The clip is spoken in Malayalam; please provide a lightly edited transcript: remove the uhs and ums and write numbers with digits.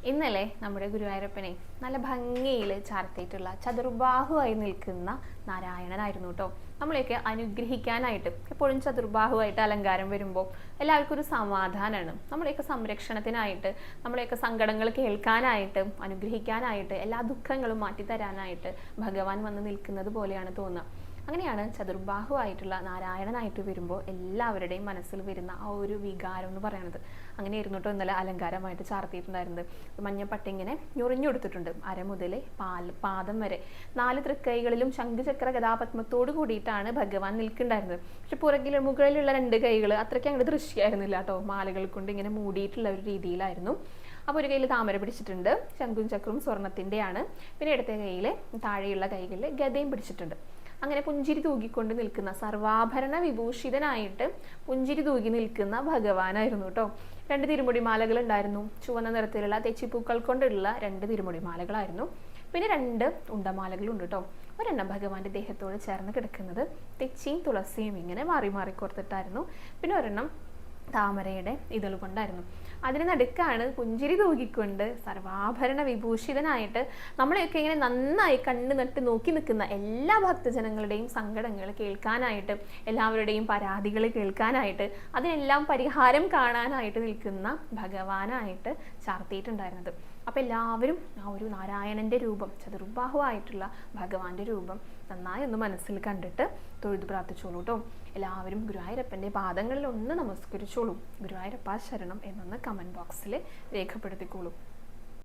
ഇന്നലെ നമ്മുടെ ഗുരുവായൂരപ്പനെ നല്ല ഭംഗിയിൽ ചാർത്തിയിട്ടുള്ള ചതുർബാഹുവായി നിൽക്കുന്ന നാരായണനായിരുന്നു കേട്ടോ. നമ്മളെയൊക്കെ അനുഗ്രഹിക്കാനായിട്ട് എപ്പോഴും ചതുർബാഹുവായിട്ട് അലങ്കാരം വരുമ്പോൾ എല്ലാവർക്കും ഒരു സമാധാനമാണ്. നമ്മളെയൊക്കെ സംരക്ഷണത്തിനായിട്ട്, നമ്മളെയൊക്കെ സങ്കടങ്ങൾ കേൾക്കാനായിട്ട്, അനുഗ്രഹിക്കാനായിട്ട്, എല്ലാ ദുഃഖങ്ങളും മാറ്റിത്തരാനായിട്ട് ഭഗവാൻ വന്ന് നിൽക്കുന്നത് പോലെയാണ് തോന്നുക. അങ്ങനെയാണ് ചതുർബാഹുവായിട്ടുള്ള നാരായണനായിട്ട് വരുമ്പോൾ എല്ലാവരുടെയും മനസ്സിൽ വരുന്ന ആ ഒരു വികാരം എന്ന് പറയുന്നത്. അങ്ങനെയായിരുന്നു കേട്ടോ ഇന്നലെ അലങ്കാരമായിട്ട് ചാർത്തിയിട്ടുണ്ടായിരുന്നത്. മഞ്ഞപ്പട്ട ഇങ്ങനെ ഞൊറിഞ്ഞെടുത്തിട്ടുണ്ട്, അര മുതൽ പാദം വരെ. 4 തൃക്കൈകളിലും ശംഖുചക്ര ഗദാപത്മത്തോട് കൂടിയിട്ടാണ് ഭഗവാൻ നിൽക്കുന്നുണ്ടായിരുന്നത്. പക്ഷെ മുകളിലുള്ള 2 കൈകൾ അത്രയ്ക്ക് അങ്ങോട്ട് ദൃശ്യമായിരുന്നില്ല കേട്ടോ. മാലകൾ കൊണ്ട് ഇങ്ങനെ മൂടിയിട്ടുള്ള ഒരു രീതിയിലായിരുന്നു. അപ്പോൾ ഒരു കയ്യിൽ താമര പിടിച്ചിട്ടുണ്ട്, ശംഖും ചക്രവും സ്വർണത്തിൻ്റെയാണ്. പിന്നെ ഇടത്തെ കയ്യിൽ, താഴെയുള്ള കൈകളിൽ ഗദയും പിടിച്ചിട്ടുണ്ട്. അങ്ങനെ പുഞ്ചിരി തൂകിക്കൊണ്ട് നിൽക്കുന്ന, സർവാഭരണ വിഭൂഷിതനായിട്ട് പുഞ്ചിരി തൂകി നിൽക്കുന്ന ഭഗവാനായിരുന്നു കേട്ടോ. 2 തിരുമുടി മാലകൾ ഉണ്ടായിരുന്നു. ചുവന്ന നിറത്തിലുള്ള തെച്ചിപ്പൂക്കൾ കൊണ്ടുള്ള 2 തിരുമുടി മാലകളായിരുന്നു. പിന്നെ 2 ഉണ്ടമാലകളുണ്ട് കേട്ടോ. ഒരെണ്ണം ഭഗവാന്റെ ദേഹത്തോട് ചേർന്ന് കിടക്കുന്നത് തെച്ചിയും തുളസിയും ഇങ്ങനെ മാറി മാറി കോർത്തിട്ടായിരുന്നു. പിന്നെ ഒരെണ്ണം താമരയുടെ ഇതൾ കൊണ്ടായിരുന്നു. അതിന് നടുക്കാണ് പുഞ്ചിരി തൂകിക്കൊണ്ട് സർവാഭരണ വിഭൂഷിതനായിട്ട് നമ്മളെയൊക്കെ ഇങ്ങനെ നന്നായി കണ്ണു നട്ട് നോക്കി നിൽക്കുന്ന എല്ലാ ഭക്തജനങ്ങളുടെയും സങ്കടങ്ങൾ കേൾക്കാനായിട്ട്, എല്ലാവരുടെയും പരാതികൾ കേൾക്കാനായിട്ട്, അതിനെല്ലാം പരിഹാരം കാണാനായിട്ട് നിൽക്കുന്ന ഭഗവാനായിട്ട് ചാർത്തിയിട്ടുണ്ടായിരുന്നത്. അപ്പം എല്ലാവരും ആ ഒരു നാരായണൻ്റെ രൂപം, ചതുർബാഹുവായിട്ടുള്ള ഭഗവാന്റെ രൂപം നന്നായി ഒന്ന് മനസ്സിൽ കണ്ടിട്ട് തൊഴുതു പ്രാർത്ഥിച്ചോളൂ കേട്ടോ. എല്ലാവരും ഗുരുവായൂരപ്പൻ്റെ പാദങ്ങളിൽ ഒന്ന് നമസ്കരിച്ചോളൂ. ഗുരുവായൂരപ്പ ശരണം എന്നൊന്ന് കമൻറ്റ് ബോക്സിൽ രേഖപ്പെടുത്തിക്കോളൂ.